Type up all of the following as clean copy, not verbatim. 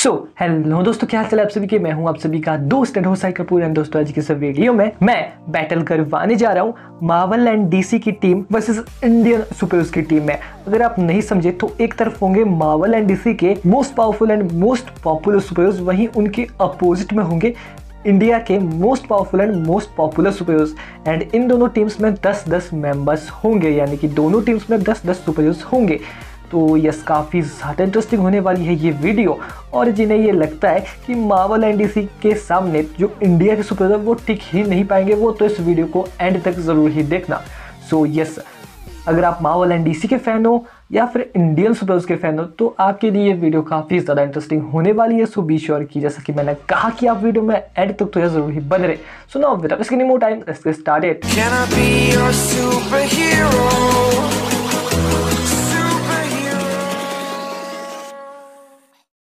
Hello दोस्तों, क्या हाल चाल है आप सभी के। मैं हूं आप सभी का दोस्त and host Sai Kapoor and दोस्तों आज की इस वीडियो में मैं बैटल करवाने जा रहा हूं मार्वल एंड डीसी की टीम वर्सेस इंडियन सुपरहीरोज की टीम में। अगर आप नहीं समझे तो एक तरफ होंगे मार्वल एंड डीसी के most powerful and most popular superheroes, वहीं उनके अपोजिट में होंगे इंडिया के most powerful and most popular superheroes. And in दोनों टीम्स में 10-10 मेंबर्स होंगे, यानी कि दोनों टीम्स में 10-10 सुपरहीरोज होंगे। तो यस, काफ़ी ज़्यादा इंटरेस्टिंग होने वाली है ये वीडियो। और जिन्हें ये लगता है कि मार्वल एंड डीसी के सामने जो इंडिया के सुपरहीरो वो टिक ही नहीं पाएंगे, वो तो इस वीडियो को एंड तक ज़रूर ही देखना। सो यस, अगर आप मार्वल एंड डीसी के फ़ैन हो या फिर इंडियन सुपरहीरोज के फ़ैन हो तो आपके लिए ये वीडियो काफ़ी ज़्यादा इंटरेस्टिंग होने वाली है। सो बी श्योर की जैसा कि मैंने कहा कि आप वीडियो में एंड तक तो यह ज़रूर ही बने रहे। So now without wasting any more time, let's get started. Can I be your superhero?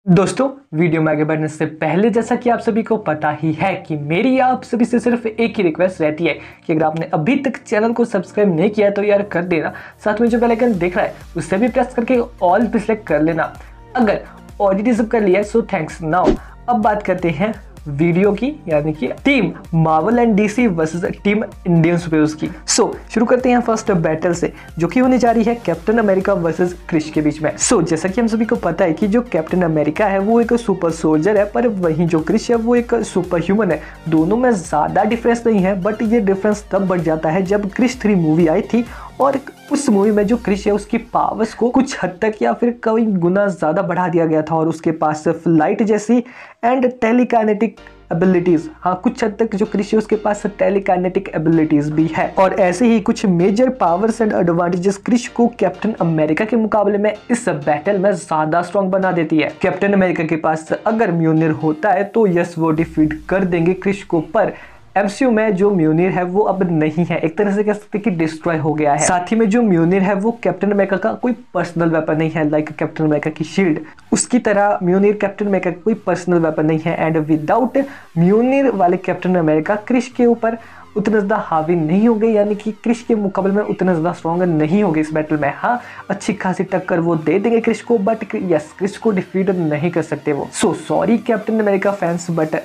दोस्तों, वीडियो में आगे बढ़ने से पहले जैसा कि आप सभी को पता ही है कि मेरी आप सभी से सिर्फ एक ही रिक्वेस्ट रहती है कि अगर आपने अभी तक चैनल को सब्सक्राइब नहीं किया है तो यार कर देना। साथ में जो बेल आइकन दिख रहा है उसे भी प्रेस करके ऑल पे सिलेक्ट कर लेना। अगर ऑलरेडी सब कर लिया है सो थैंक्स। नाउ अब बात करते हैं वीडियो की, यानी कि team Marvel and DC versus team Indian superheroes की। शुरू करते हैं फर्स्ट बैटल से, जो कि होने जा रही है कैप्टन अमेरिका वर्सेस क्रिश के बीच में। जैसा कि हम सभी को पता है कि जो कैप्टन अमेरिका है वो एक सुपर सोल्जर है, पर वहीं जो क्रिश है वो एक सुपर ह्यूमन है। दोनों में ज़्यादा डिफरेंस नहीं है, बट ये डिफरेंस तब बढ़ जाता है जब क्रिश 3 मूवी आई थी और उस मूवी में जो क्रिश है उसकी पावर्स को कुछ हद तक या फिर कई गुना ज़्यादा बढ़ा दिया गया था और उसके पास फ्लाइट जैसी एंड टेलीकाइनेटिक एबिलिटीज, हाँ कुछ हद तक जो क्रिश है उसके पास टेलीकाइनेटिक एबिलिटीज भी है। और ऐसे ही कुछ major powers and advantages Krrish को कैप्टन अमेरिका के मुकाबले में इस बैटल में ज़्यादा स्ट्रॉन्ग बना देती है। कैप्टन अमेरिका के पास अगर म्योनिर होता है तो यस वो डिफीट कर देंगे क्रिश को, पर एमसीयू में जो म्योनिर है वो अब नहीं है, एक तरह से कह सकते हैं कि डिस्ट्रॉय हो गया है। साथ ही में जो म्योनिर है वो कैप्टन अमेरिका का कोई पर्सनल वेपन नहीं है, लाइक कैप्टन अमेरिका की शील्ड, उसकी तरह म्योनिर कैप्टन अमेरिका का कोई पर्सनल वेपन नहीं है। एंड विदाउट म्योनिर वाले कैप्टन अमेरिका क्रिश के ऊपर उतना ज़्यादा हावी नहीं हो गए, यानी कि क्रिश के मुकाबले में उतना ज़्यादा स्ट्रॉन्ग नहीं होगी इस बैटल में। हाँ, अच्छी खासी टक्कर वो दे देंगे क्रिश को, बट यस क्रिश को डिफीट नहीं कर सकते वो। So sorry Captain America fans, but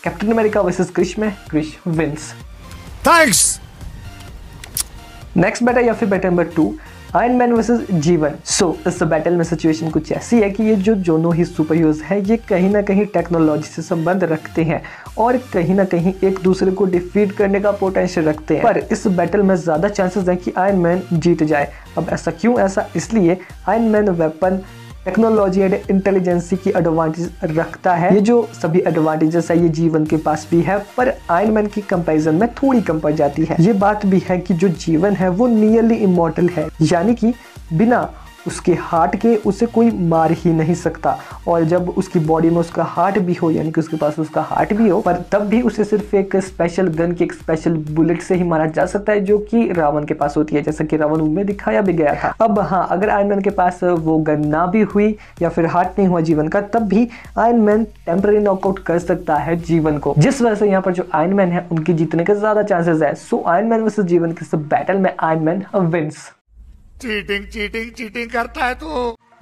Captain America versus Krrish में Krrish wins. Thanks. Next battle या फिर battle number 2, Iron Man versus Jeevan. इस बैटल में सिचुएशन कुछ ऐसी है कि ये जो दोनों ही सुपर हीरोज हैं ये कहीं ना कहीं टेक्नोलॉजी से संबंध रखते हैं और कहीं ना कहीं एक दूसरे को डिफीट करने का पोटेंशियल रखते हैं। पर इस बैटल में ज़्यादा चांसेस हैं कि आयरन मैन जीत जाए। अब ऐसा क्यों? ऐसा इसलिए Iron Man weapon technology and intelligence की एडवांटेज रखता है। ये जो सभी एडवांटेजेस है ये जीवन के पास भी है, पर आयरन मैन की कंपैरिजन में थोड़ी कम पड़ जाती है। ये बात भी है कि जो जीवन है वो नियरली इमॉर्टल है, यानी कि बिना उसके हार्ट के उसे कोई मार ही नहीं सकता। और जब उसकी बॉडी में उसका हार्ट भी हो, यानी कि उसके पास उसका हार्ट भी हो, पर तब भी उसे सिर्फ एक स्पेशल गन की एक स्पेशल बुलेट से ही मारा जा सकता है, जो कि रावण के पास होती है, जैसा कि रावण में दिखाया भी गया था। अब हाँ, अगर आयरन मैन के पास वो गन ना भी हुई या फिर हार्ट नहीं हुआ जीवन का, तब भी आयरन मैन टेम्पररी नॉकआउट कर सकता है जीवन को, जिस वजह से यहाँ पर जो आयरन मैन है उनकी जीतने के ज्यादा चांसेस है। सो आयरन मैन वर्सेस जीवन के इस बैटल में आयरन मैन विंस। चीटिंग करता है तू।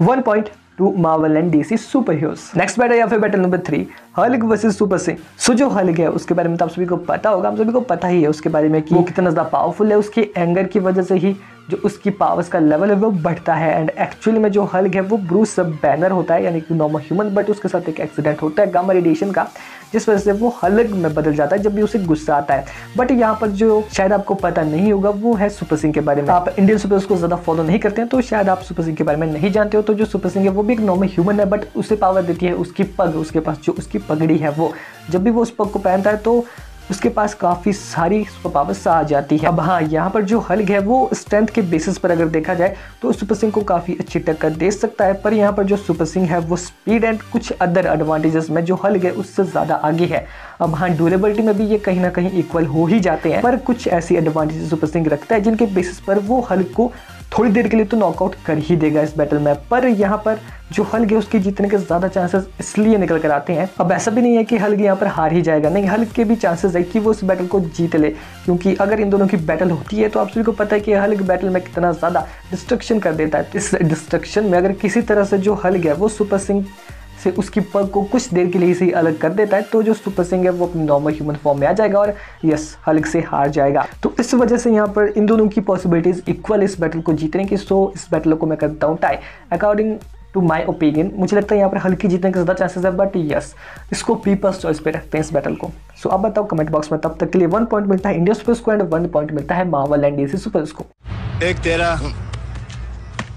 1 point two Marvel and DC super heroes. Next battle या फिर battle number 3, Hulk versus super Singh. जो हल्क है उसके बारे में तो आप सभी को पता होगा, हम सभी को पता ही है उसके बारे में कि वो कितना ज़्यादा पावरफुल है। उसके एंगर की वजह से ही जो उसकी पावर्स का लेवल है वो बढ़ता है। एंड एक्चुअली में जो हल्क है वो ब्रूस बैनर होता है, यानी कि नॉर्मल ह्यूमन, बट उसके साथ एक एक्सीडेंट होता है गामा रेडिएशन का, जिस वजह से वो हल्क में बदल जाता है जब भी उसे गुस्सा आता है। बट यहाँ पर जो शायद आपको पता नहीं होगा वो है सुपर सिंह के बारे में। आप इंडियन सुपर को ज़्यादा फॉलो नहीं करते हैं तो शायद आप सुपर सिंह के बारे में नहीं जानते हो। तो जो सुपर सिंह है वो भी एक नॉर्मल ह्यूमन है, बट उसे पावर देती है उसकी पग। उसके पास जो उसकी पगड़ी है वो जब भी वो उस पग को पहनता है तो उसके पास काफ़ी सारी सुपर पावर्स आ जाती है। अब हाँ, यहाँ पर जो हल्क है वो स्ट्रेंथ के बेसिस पर अगर देखा जाए तो सुपर सिंह को काफ़ी अच्छी टक्कर दे सकता है, पर यहाँ पर जो सुपर सिंह है वो स्पीड एंड कुछ अदर एडवांटेजेस में जो हल्क है उससे ज़्यादा आगे है। अब हाँ, ड्यूरेबिलिटी में भी ये कहीं ना कहीं इक्वल हो ही जाते हैं, पर कुछ ऐसी एडवांटेजेस सुपर सिंह रखता है जिनके बेसिस पर वो हल्क को थोड़ी देर के लिए तो नॉकआउट कर ही देगा इस बैटल में। पर यहाँ पर जो हल्क है उसके जीतने के ज़्यादा चांसेस इसलिए निकल कर आते हैं। अब ऐसा भी नहीं है कि हल्क यहाँ पर हार ही जाएगा, नहीं, हल्क के भी चांसेस है कि वो इस बैटल को जीत ले, क्योंकि अगर इन दोनों की बैटल होती है तो आप सभी को पता है कि हल्क बैटल में कितना ज़्यादा डिस्ट्रक्शन कर देता है। इस डिस्ट्रक्शन में अगर किसी तरह से जो हल्क है वो सुपर सिंह से उसकी पग को कुछ देर के लिए ही अलग कर देता है, तो जो सुपर सिंह है वो अपनी नॉर्मल ह्यूमन फॉर्म में आ जाएगा और यस हल्क से हार जाएगा। तो इस वजह से यहाँ पर इन दोनों की पॉसिबिलिटीज इक्वल इस बैटल को जीतने की। सो इस बैटल को मैं करता हूँ tie. According to my opinion मुझे लगता है यहाँ पर हल्की जीतने के ज़्यादा चांसेस है, बट यस इसको पीपल्स चॉइस पे रखते हैं इस बैटल को। सो अब बताओ कमेंट बॉक्स में। तब तक के लिए 1 पॉइंट मिलता है इंडियन सुपर्स को एंड 1 पॉइंट मिलता है मार्वल एंड डीसी सुपर्स को। एक तेरा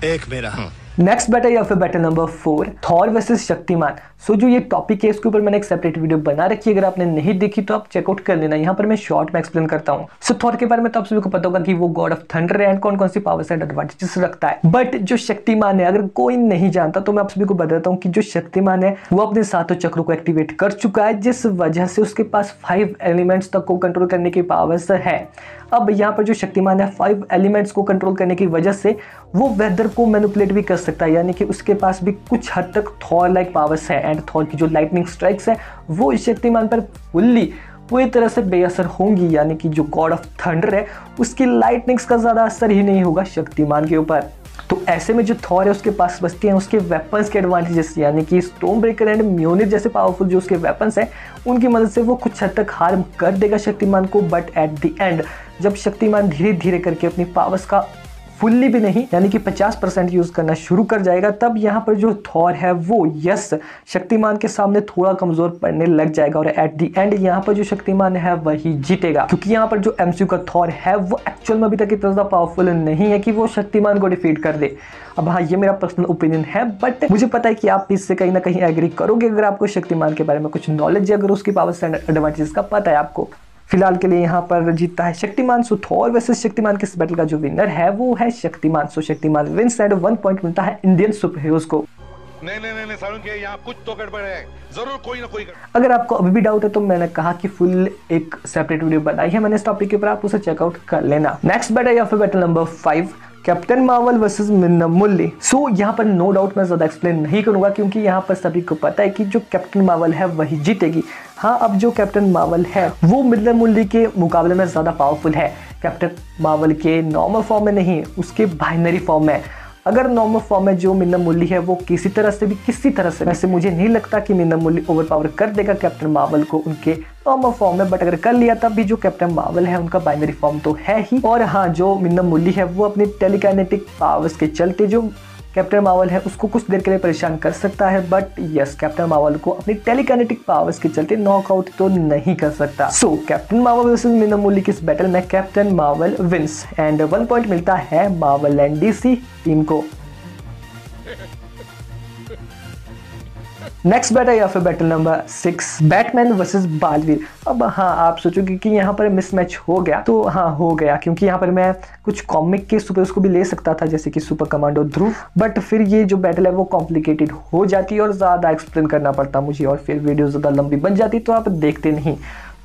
एक मेरा। नेक्स्ट बैटल या फिर battle number 4, Thor versus Shaktimaan. So जो ये टॉपिक है इसके ऊपर मैंने एक सेपरेट वीडियो बना रखी है, अगर आपने नहीं देखी तो आप चेकआउट कर लेना। यहाँ पर मैं शॉर्ट में एक्सप्लेन करता हूँ। सो थॉर के बारे में तो आप सभी को पता होगा कि वो गॉड ऑफ थंडर है एंड कौन कौन सी पावर्स एंड एडवांटेजेस रखता है। बट जो शक्तिमान है अगर कोई नहीं जानता तो मैं आप सभी को बताता हूँ कि जो शक्तिमान है वो अपने सातों चक्रों को एक्टिवेट कर चुका है, जिस वजह से उसके पास 5 एलिमेंट्स तक को कंट्रोल करने की पावर्स है। अब यहाँ पर जो शक्तिमान है 5 एलिमेंट्स को कंट्रोल करने की वजह से वो वेदर को मैनिपुलेट भी कर सकता है, यानी कि उसके पास भी कुछ हद तक थॉर लाइक पावर्स है एंड थॉर की जो लाइटनिंग स्ट्राइक्स है वो इस शक्तिमान पर फुल्ली पूरी तरह से बेअसर होंगी, यानी कि जो गॉड ऑफ थंडर है उसकी लाइटनिंग्स का ज़्यादा असर ही नहीं होगा शक्तिमान के ऊपर। तो ऐसे में जो थॉर है उसके पास बचते हैं उसके वेपन्स के एडवांटेजेस, यानी कि स्टोन ब्रेकर एंड म्योनिर जैसे पावरफुल जो उसके वेपन्स हैं उनकी मदद से वो कुछ हद तक हार्म कर देगा शक्तिमान को। बट एट द एंड जब शक्तिमान धीरे धीरे करके अपनी पावर्स का फुल्ली भी नहीं यानी कि 50% यूज करना शुरू कर जाएगा, तब यहाँ पर जो थॉर है वो यस शक्तिमान के सामने थोड़ा कमजोर पड़ने लग जाएगा और एट द एंड यहाँ पर जो शक्तिमान है वही जीतेगा, क्योंकि यहाँ पर जो एमसीयू का थॉर है वो एक्चुअल में अभी तक इतना ज्यादा पावरफुल नहीं है कि वो शक्तिमान को डिफीट कर दे। अब हाँ ये मेरा पर्सनल ओपिनियन है, बट मुझे पता है कि आप इससे कहीं ना कहीं एग्री करोगे अगर आपको शक्तिमान के बारे में कुछ नॉलेज है, अगर उसकी पावर्स एंड एडवांटेजेस का पता है आपको। फिलहाल के लिए यहाँ पर जीतता है शक्तिमान। सो थॉर वर्सेस शक्तिमान के इस बैटल का जो विनर है वो है शक्तिमान। सो शक्तिमान विंस एंड 1 पॉइंट मिलता है इंडियन सुपर हीरोज को। नहीं सारुण के यहाँ कुछ तो गड़बड़ है, जरूर कोई ना कोई। अगर आपको अभी भी डाउट है तो मैंने कहा कि फुल एक सेपरेट वीडियो बनाई है मैंने इस टॉपिक के ऊपर, आप उसे चेकआउट कर लेना। नेक्स्ट बैटल या फिर battle number 5, Captain Marvel versus Minnal Murali. So यहाँ पर नो डाउट मैं ज़्यादा एक्सप्लेन नहीं करूँगा क्योंकि यहाँ पर सभी को पता है कि जो कैप्टन मार्वल है वही जीतेगी। हाँ अब जो कैप्टन मार्वल है वो मिन्ना मुरली के मुकाबले में ज़्यादा पावरफुल है। कैप्टन मार्वल के नॉर्मल फॉर्म में नहीं, उसके बाइनरी फॉर्म में। अगर नॉर्मल फॉर्म में जो मिन्ना मुरली है वो किसी तरह से वैसे मुझे नहीं लगता कि मिन्ना मुरली ओवरपावर कर देगा कैप्टन मार्वल को उनके नॉर्मल फॉर्म में, बट अगर कर लिया तब भी जो कैप्टन मार्वल है उनका बाइनरी फॉर्म तो है ही। और हाँ जो मिन्ना मुरली है वो अपनी टेलीकाइनेटिक पावर्स के चलते जो कैप्टन मार्वल है उसको कुछ देर के लिए परेशान कर सकता है, बट यस कैप्टन मार्वल को अपनी टेलीकाइनेटिक पावर्स के चलते नॉकआउट तो नहीं कर सकता। So Captain Marvel versus Minnal Murali की इस बैटल में Captain Marvel wins and 1 point मिलता है मार्वल एंड डीसी टीम को। नेक्स्ट बैटल या फिर battle number 6, Batman versus Baalveer. अब हाँ आप सोचोगे कि यहाँ पर मिसमैच हो गया, तो हाँ हो गया क्योंकि यहाँ पर मैं कुछ कॉमिक के सुपर को भी ले सकता था जैसे कि सुपर कमांडो ध्रुव, बट फिर ये जो बैटल है वो कॉम्प्लिकेटेड हो जाती और ज़्यादा एक्सप्लेन करना पड़ता मुझे और फिर वीडियो ज़्यादा लंबी बन जाती तो आप देखते नहीं।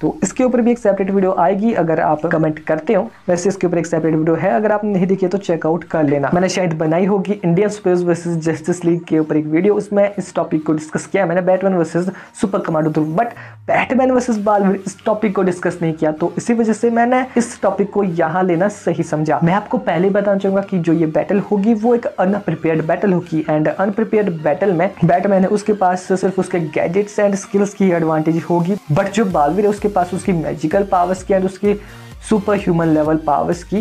तो इसके ऊपर भी एक सेपरेट वीडियो आएगी अगर आप कमेंट करते हो। वैसे इसके ऊपर एक सेपरेट वीडियो है, अगर आपने नहीं देखी है तो चेकआउट कर लेना। मैंने शायद बनाई होगी Indian supers versus justice league के ऊपर एक वीडियो, उसमें इस टॉपिक को डिस्कस किया मैंने Batman versus super commando Dhruv, but Batman versus Baalveer इस टॉपिक को डिस्कस नहीं किया, तो इसी वजह से मैंने इस टॉपिक को यहाँ लेना सही समझा। मैं आपको पहले बताना चाहूंगा कि जो ये बैटल होगी वो एक अनप्रिपेयर्ड बैटल होगी एंड अनप्रिपेयर्ड बैटल में बैटमैन है उसके पास सिर्फ उसके गैजेट्स एंड स्किल्स की एडवांटेज होगी, बट जो बालवीर है उसके पास उसकी मैजिकल पावर्स की एंड उसकी सुपर ह्यूमन लेवल पावर्स की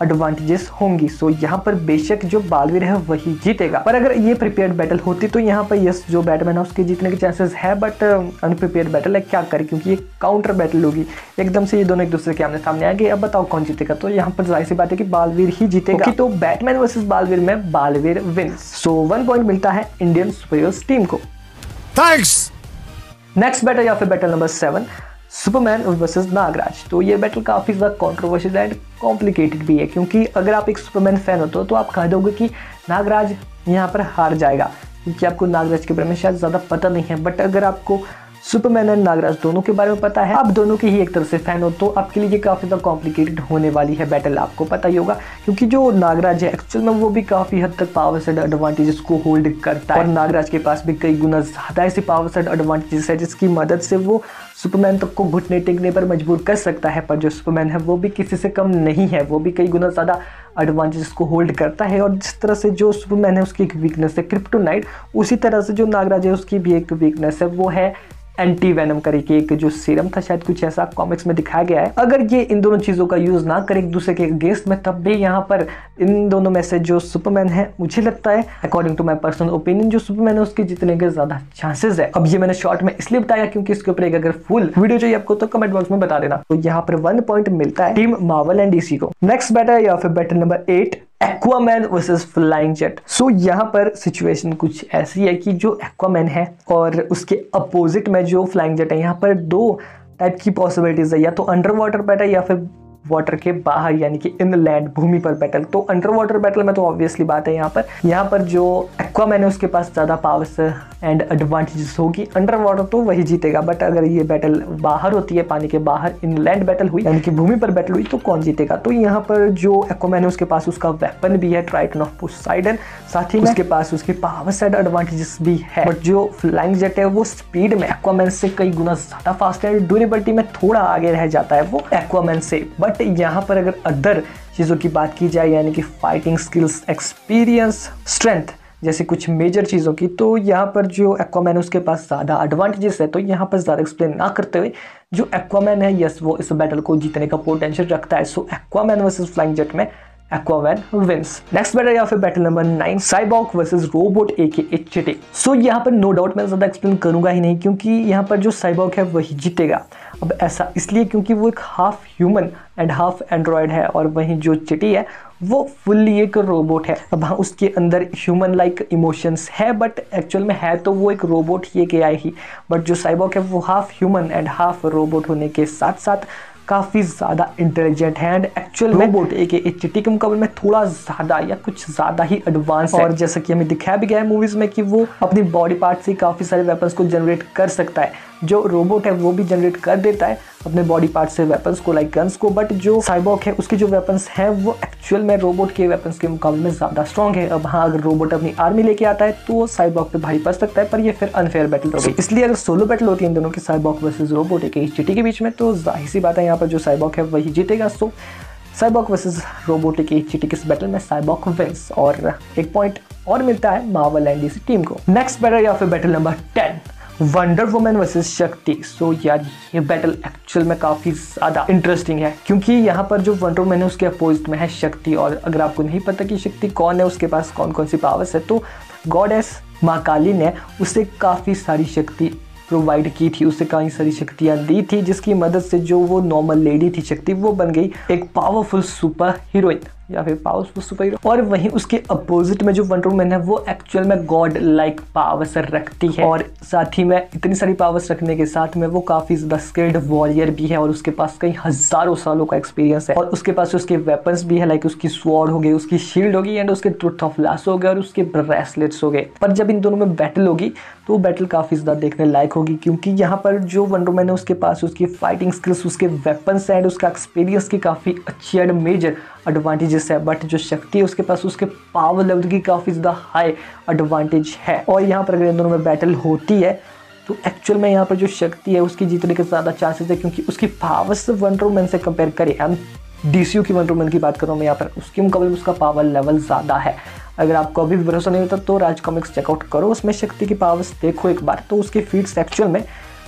एडवांटेजेस होंगी। सो यहाँ पर बेशक जो बालवीर है वही जीतेगा, पर अगर ये प्रिपेयर्ड बैटल होती तो यहाँ पर यस जो बैटमैन है उसके जीतने के चांसेस है, बट अनप्रिपेयर्ड बैटल है क्या करे क्योंकि ये काउंटर बैटल होगी, एकदम से ये दोनों एक दूसरे के आमने सामने आएंगे। अब बताओ कौन जीतेगा, तो यहाँ पर जाहिर सी बात है कि बालवीर ही जीतेगा। तो बैटमैन वर्सेस बालवीर में बालवीर विंस। सो 1 पॉइंट मिलता है इंडियन सुपर हीरोज टीम को। थैंक्स। नेक्स्ट बैटल या फिर battle number 7, Superman versus Nagraj. तो ये बैटल काफ़ी ज़्यादा कॉन्ट्रोवर्शियल एंड कॉम्प्लिकेटेड भी है क्योंकि अगर आप एक सुपरमैन फैन हो तो आप कह दोगे कि नागराज यहाँ पर हार जाएगा क्योंकि आपको नागराज के बारे में शायद ज़्यादा पता नहीं है, बट अगर आपको सुपरमैन एंड नागराज दोनों के बारे में पता है, आप दोनों के ही एक तरह से फैन हो, तो आपके लिए ये काफी ज्यादा कॉम्प्लिकेटेड होने वाली है बैटल, आपको पता ही होगा। क्योंकि जो नागराज है एक्चुअल में वो भी काफी हद तक पावर्स एंड एडवांटेजेस को होल्ड करता है, और नागराज के पास भी कई गुना ज्यादा ऐसी पावर्स एंड एडवांटेजेस है जिसकी मदद से वो सुपरमैन तक को घुटने टेकने पर मजबूर कर सकता है। पर जो सुपरमैन है वो भी किसी से कम नहीं है, वो भी कई गुना ज्यादा एडवांटेजेस को होल्ड करता है। और जिस तरह से जो सुपरमैन है उसकी एक वीकनेस है क्रिप्टोनाइट, उसी तरह से जो नागराज है उसकी भी एक वीकनेस है, वो है एंटी वेनम करके एक जो सीरम था, शायद कुछ ऐसा कॉमिक्स में दिखाया गया है। अगर ये इन दोनों चीज़ों का यूज़ ना करे एक दूसरे के अगेंस्ट में, तब भी यहाँ पर इन दोनों में से जो सुपरमैन है, मुझे लगता है according to my personal opinion, जो सुपरमैन है उसके जीतने के ज़्यादा चांसेस है। अब ये मैंने शॉर्ट में इसलिए बताया क्योंकि इसके ऊपर एक अगर फुल वीडियो चाहिए आपको तो कमेंट बॉक्स में बता देना। तो यहाँ पर 1 पॉइंट मिलता है टीम मार्वल एंड डीसी को। नेक्स्ट बैटल या फिर battle number 8, Aquaman versus flying jet. So यहाँ पर सिचुएशन कुछ ऐसी है कि जो एक्वामैन है और उसके अपोजिट में जो फ्लाइंग जेट है, यहाँ पर 2 टाइप की पॉसिबिलिटीज है, या तो अंडर वाटर बैटल या फिर वाटर के बाहर यानी कि इनलैंड भूमि पर बैटल। तो अंडर वाटर बैटल में तो ऑब्वियसली बात है यहाँ पर जो एक्वामैन है उसके पास ज़्यादा पावर्स एंड एडवांटेजेस होगी, अंडर वाटर तो वही जीतेगा। बट अगर ये बैटल बाहर होती है, पानी के बाहर इनलैंड बैटल हुई यानी कि भूमि पर बैटल हुई, तो कौन जीतेगा? तो यहाँ पर जो एक्वामैन है उसके पास उसका वेपन भी है ट्राइटन ऑफ पोसाइडन, साथ ही में उसके पास उसके पावर्स एंड एडवांटेजेस भी है। बट जो फ्लाइंग जेट है वो स्पीड में एक्वामैन से कई गुना ज़्यादा फास्ट है, ड्यूरेबिलिटी में थोड़ा आगे रह जाता है वो एक्वामैन से। बट यहाँ पर अगर अदर चीज़ों की बात की जाए यानी कि फाइटिंग स्किल्स, एक्सपीरियंस, स्ट्रेंथ जैसे कुछ मेजर चीज़ों की, तो यहाँ पर जो एक्वामैन है उसके पास ज़्यादा एडवांटेजेस है। तो यहाँ पर ज़्यादा एक्सप्लेन ना करते हुए जो एक्वामैन है, यस, वो इस बैटल को जीतने का पोटेंशियल रखता है। So Aquaman versus flying jet में एक्वामैन विंस। नेक्स्ट बैटल या फिर battle number 9, Cyborg versus robot aka Chitti. So यहाँ पर नो डाउट मैं ज़्यादा एक्सप्लेन करूंगा ही नहीं क्योंकि यहाँ पर जो साइबॉर्ग है वही जीतेगा। अब ऐसा इसलिए क्योंकि वो एक half human and half Android है, और वहीं जो चिटी है वो फुल्ली एक रोबोट है। अब हाँ, उसके अंदर ह्यूमन लाइक इमोशंस है, बट एक्चुअल में है तो वो एक रोबोट ही, एक एआई ही। बट जो साइबॉर्ग है वो half human and half robot होने के साथ साथ काफ़ी ज़्यादा इंटेलिजेंट है एंड एक्चुअल रोबोट एक चिटी के मुकाबले में थोड़ा ज़्यादा या कुछ ज़्यादा ही एडवांस है। और जैसा कि हमें दिखाया भी गया है मूवीज़ में कि वो अपनी बॉडी पार्ट से काफ़ी सारे वेपन्स को जनरेट कर सकता है। जो रोबोट है वो भी जनरेट कर देता है अपने बॉडी पार्ट से वेपन्स को, लाइक गन्स को। बट जो साइबॉर्ग है उसके जो वेपन्स हैं वो एक्चुअल में रोबोट के वेपन्स के मुकाबले में ज़्यादा स्ट्रॉन्ग है। अब हाँ, अगर रोबोट अपनी आर्मी लेके आता है तो वो साइबॉर्ग पे भारी पड़ सकता है, पर ये फिर अनफेयर बैटल होगी। इसलिए अगर सोलो बैटल होती है इन दोनों की, साइबॉर्ग वर्सेस रोबोट एक चिटी के बीच में, तो जाहिर सी बात है यहाँ पर जो साइबॉर्ग है वही जीतेगा। सो साइबॉर्ग वर्सेस रोबोट एक चिटी के इस बैटल में साइबॉर्ग विंस, और 1 पॉइंट और मिलता है मार्वल एंड डीसी टीम को। नेक्स्ट बैटल या फिर battle number 10, wonder woman versus शक्ति। सो यार ये बैटल एक्चुअल में काफ़ी ज़्यादा इंटरेस्टिंग है क्योंकि यहाँ पर जो वंडर वुमन है उसके अपोजिट में है शक्ति। और अगर आपको नहीं पता कि शक्ति कौन है, उसके पास कौन कौन सी पावर्स है, तो गॉडेस माँ काली ने उसे काफ़ी सारी शक्ति प्रोवाइड की थी, उसे कई सारी शक्तियाँ दी थी, जिसकी मदद से जो वो नॉर्मल लेडी थी शक्ति, वो बन गई एक पावरफुल सुपर हीरोइन या फिर पावरफुल सुपर हीरो। और वहीं उसके अपोजिट में जो वंडर वुमन है वो एक्चुअल में गॉड लाइक पावर्स रखती है, और साथ ही में इतनी सारी पावर्स रखने के साथ में वो काफ़ी ज़्यादा स्किल्ड वॉरियर भी है, और उसके पास कई हज़ारों सालों का एक्सपीरियंस है। और उसके पास उसके वेपन्स भी है, लाइक उसकी स्वॉर्ड हो गई, उसकी शील्ड होगी, एंड उसके ट्रुथ ऑफ लासो हो गए, और उसके ब्रेसलेट्स हो गए। पर जब इन दोनों में बैटल होगी तो बैटल काफ़ी ज़्यादा देखने लायक होगी क्योंकि यहाँ पर जो वंडर वुमन है उसके पास उसकी फाइटिंग स्किल्स, उसके वेपन्स एंड उसका एक्सपीरियंस की काफ़ी अच्छी एंड मेजर एडवांटेजेस है। बट जो शक्ति है उसके पास उसके पावर लेवल की काफ़ी ज़्यादा हाई एडवांटेज है। और यहाँ पर अगर इन दोनों में बैटल होती है तो एक्चुअल में यहाँ पर जो शक्ति है उसकी जीतने के ज़्यादा चांसेस है क्योंकि उसकी पावर्स वंडर वुमन से कंपेयर करें, हम डीसीयू की वंडर वुमन की बात कर रहा हूँ मैं यहाँ पर, उसके मुकाबले में उसका पावर लेवल ज़्यादा है। अगर आपको अभी भी भरोसा नहीं होता तो राज कॉमिक्स चेकआउट करो, उसमें शक्ति की पावर्स देखो एक बार, तो उसके फीट्स एक्चुअल में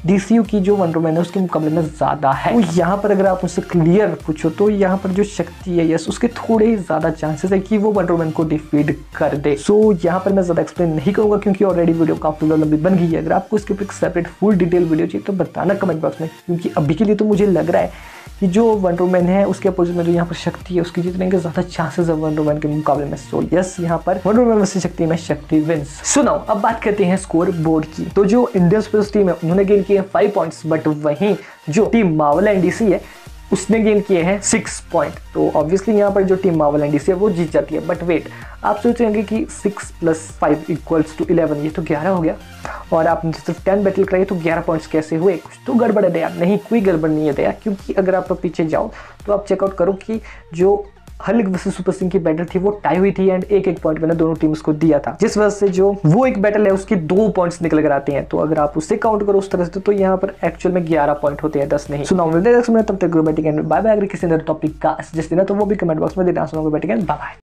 डीसीयू की जो वंडर वुमन है उसके मुकाबले में ज़्यादा है। तो यहाँ पर अगर आप मुझसे क्लियर पूछो तो यहाँ पर जो शक्ति है, यस, उसके थोड़े ही ज़्यादा चांसेस है कि वो वंडर वुमन को डिफीट कर दे। सो यहाँ पर मैं ज़्यादा एक्सप्लेन नहीं करूँगा क्योंकि ऑलरेडी वीडियो काफ़ी लंबी बन गई है। अगर आपको इसके ऊपर एक सेपरेट फुल डिटेल वीडियो चाहिए तो बताना कमेंट बॉक्स में, क्योंकि अभी के लिए तो मुझे लग रहा है कि जो वंडर वुमन है उसके अपोजिट में जो यहाँ पर शक्ति है उसकी जीतने के ज़्यादा चांसेस है वंडर वुमन के मुकाबले में। सो यस, यहाँ पर वंडर वुमन वर्सेस शक्ति में शक्ति विंस। सुनो, अब बात करते हैं स्कोर बोर्ड की। तो जो इंडियन स्पोर्ट्स टीम है उन्होंने गेन किए 5 पॉइंट्स, बट वहीं जो टीम मार्वल एंड डीसी है उसने गेन किए हैं 6 पॉइंट। तो ऑब्वियसली यहाँ पर जो टीम मार्वल एंड डीसी है वो जीत जाती है। बट वेट, आप सोचेंगे कि 6 + 5 = 11, ये तो 11 हो गया। और आपने सिर्फ 10 बैटल कराई तो 11 पॉइंट्स कैसे हुए? कुछ तो गड़बड़ है दया। नहीं, कोई गड़बड़ नहीं है दया, क्योंकि अगर आप पीछे जाओ तो आप चेकआउट करो कि जो हल्क वर्सेस सुपर सिंह की बैटल थी वो टाई हुई थी एंड एक पॉइंट मैंने दोनों टीम्स को दिया था, जिस वजह से जो वो एक बैटल है उसके 2 पॉइंट्स निकल कर आते हैं। तो अगर आप उससे काउंट करो उस तरह से तो यहाँ पर एक्चुअल में 11 पॉइंट होते हैं, 10 नहीं। सुनाओ मिलते हैं तब तक बैटिंग एंड बाय बाय। अगर किसी नए टॉपिक का सजेस्ट देना तो वो भी कमेंट बॉक्स में देना। सुनाओ बैटिंग एंड बाय बाय।